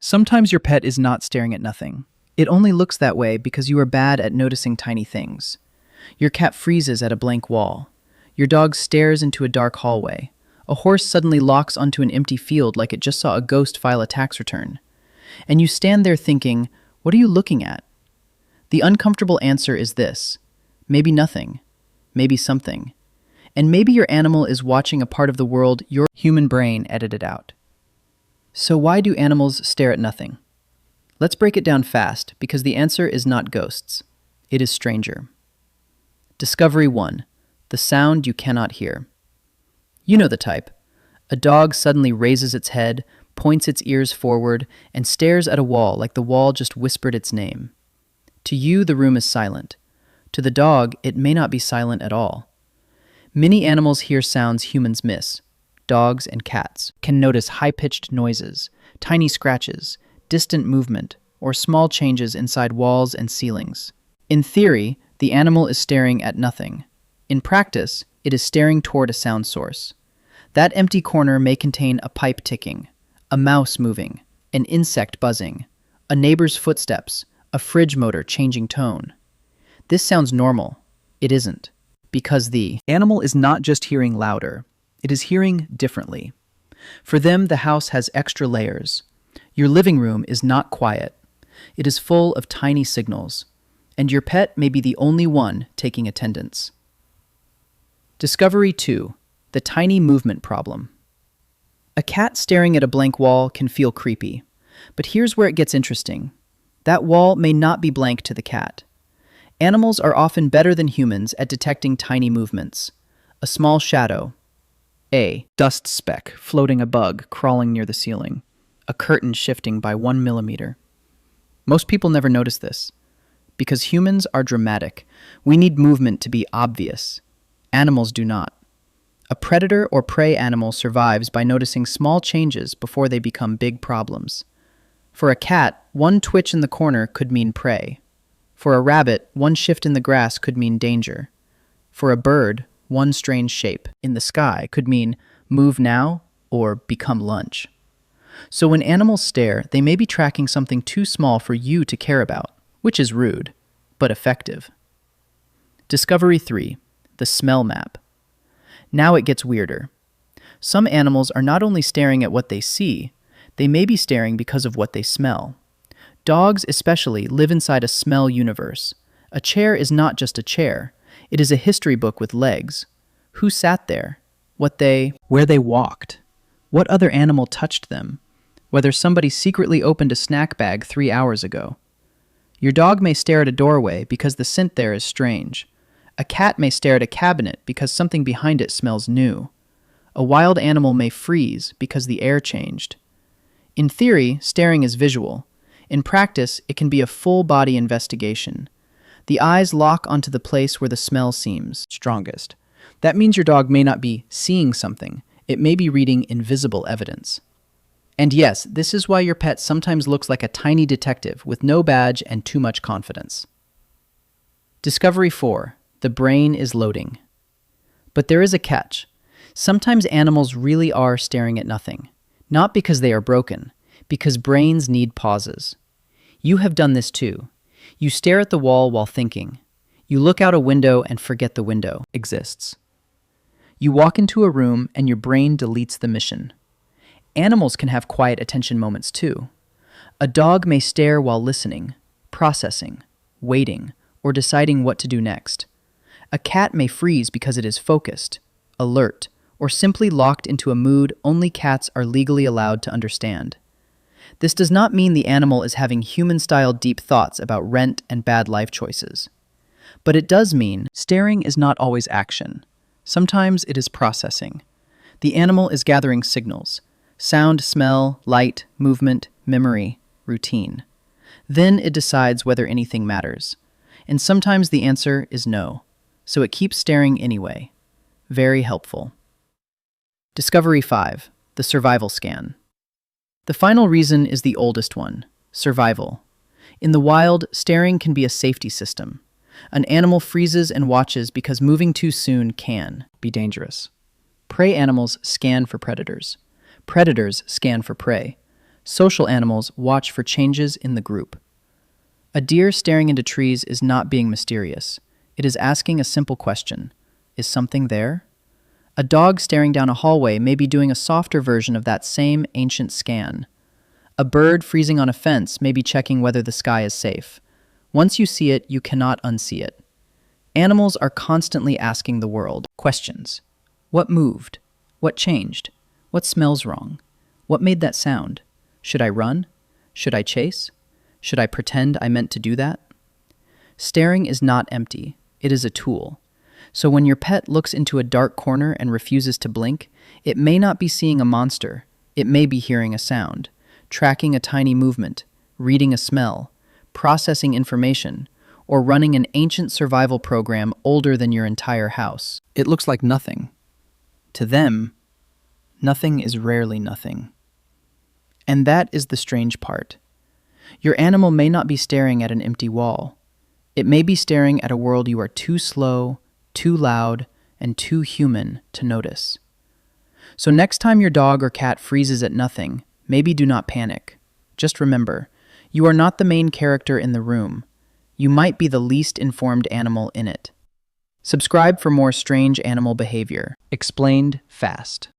Sometimes your pet is not staring at nothing. It only looks that way because you are bad at noticing tiny things. Your cat freezes at a blank wall. Your dog stares into a dark hallway. A horse suddenly locks onto an empty field like it just saw a ghost file a tax return. And you stand there thinking, what are you looking at? The uncomfortable answer is this: maybe nothing, maybe something. And maybe your animal is watching a part of the world your human brain edited out. So why do animals stare at nothing? Let's break it down fast, because the answer is not ghosts. It is stranger. Discovery 1. The sound you cannot hear. You know the type. A dog suddenly raises its head, points its ears forward, and stares at a wall like the wall just whispered its name. To you, the room is silent. To the dog, it may not be silent at all. Many animals hear sounds humans miss. Dogs and cats can notice high-pitched noises, tiny scratches, distant movement, or small changes inside walls and ceilings. In theory, the animal is staring at nothing. In practice, it is staring toward a sound source. That empty corner may contain a pipe ticking, a mouse moving, an insect buzzing, a neighbor's footsteps, a fridge motor changing tone. This sounds normal. It isn't, because the animal is not just hearing louder, it is hearing differently. For them, the house has extra layers. Your living room is not quiet. It is full of tiny signals, and your pet may be the only one taking attendance. Discovery 2. The tiny movement problem. A cat staring at a blank wall can feel creepy, but here's where it gets interesting. That wall may not be blank to the cat. Animals are often better than humans at detecting tiny movements. A small shadow, a dust speck floating, a bug crawling near the ceiling, a curtain shifting by 1 millimeter. Most people never notice this. Because humans are dramatic, we need movement to be obvious. Animals do not. A predator or prey animal survives by noticing small changes before they become big problems. For a cat, one twitch in the corner could mean prey. For a rabbit, one shift in the grass could mean danger. For a bird, one strange shape in the sky could mean move now or become lunch. So when animals stare, they may be tracking something too small for you to care about, which is rude, but effective. Discovery 3. The smell map. Now it gets weirder. Some animals are not only staring at what they see, they may be staring because of what they smell. Dogs especially live inside a smell universe. A chair is not just a chair. It is a history book with legs. Who sat there? Where they walked? What other animal touched them? Whether somebody secretly opened a snack bag 3 hours ago. Your dog may stare at a doorway because the scent there is strange. A cat may stare at a cabinet because something behind it smells new. A wild animal may freeze because the air changed. In theory, staring is visual. In practice, it can be a full-body investigation. The eyes lock onto the place where the smell seems strongest. That means your dog may not be seeing something. It may be reading invisible evidence. And yes, this is why your pet sometimes looks like a tiny detective with no badge and too much confidence. Discovery 4. The brain is loading. But there is a catch. Sometimes animals really are staring at nothing. Not because they are broken, because brains need pauses. You have done this too. You stare at the wall while thinking. You look out a window and forget the window exists. You walk into a room and your brain deletes the mission. Animals can have quiet attention moments too. A dog may stare while listening, processing, waiting, or deciding what to do next. A cat may freeze because it is focused, alert, or simply locked into a mood only cats are legally allowed to understand. This does not mean the animal is having human-style deep thoughts about rent and bad life choices. But it does mean staring is not always action. Sometimes it is processing. The animal is gathering signals: sound, smell, light, movement, memory, routine. Then it decides whether anything matters. And sometimes the answer is no. So it keeps staring anyway. Very helpful. Discovery 5. The survival scan. The final reason is the oldest one: survival. In the wild, staring can be a safety system. An animal freezes and watches because moving too soon can be dangerous. Prey animals scan for predators. Predators scan for prey. Social animals watch for changes in the group. A deer staring into trees is not being mysterious. It is asking a simple question. Is something there? A dog staring down a hallway may be doing a softer version of that same ancient scan. A bird freezing on a fence may be checking whether the sky is safe. Once you see it, you cannot unsee it. Animals are constantly asking the world questions. What moved? What changed? What smells wrong? What made that sound? Should I run? Should I chase? Should I pretend I meant to do that? Staring is not empty. It is a tool. So when your pet looks into a dark corner and refuses to blink, it may not be seeing a monster. It may be hearing a sound, tracking a tiny movement, reading a smell, processing information, or running an ancient survival program older than your entire house. It looks like nothing. To them, nothing is rarely nothing. And that is the strange part. Your animal may not be staring at an empty wall. It may be staring at a world you are too slow, too loud, and too human to notice. So next time your dog or cat freezes at nothing, maybe do not panic. Just remember, you are not the main character in the room. You might be the least informed animal in it. Subscribe for more strange animal behavior, explained fast.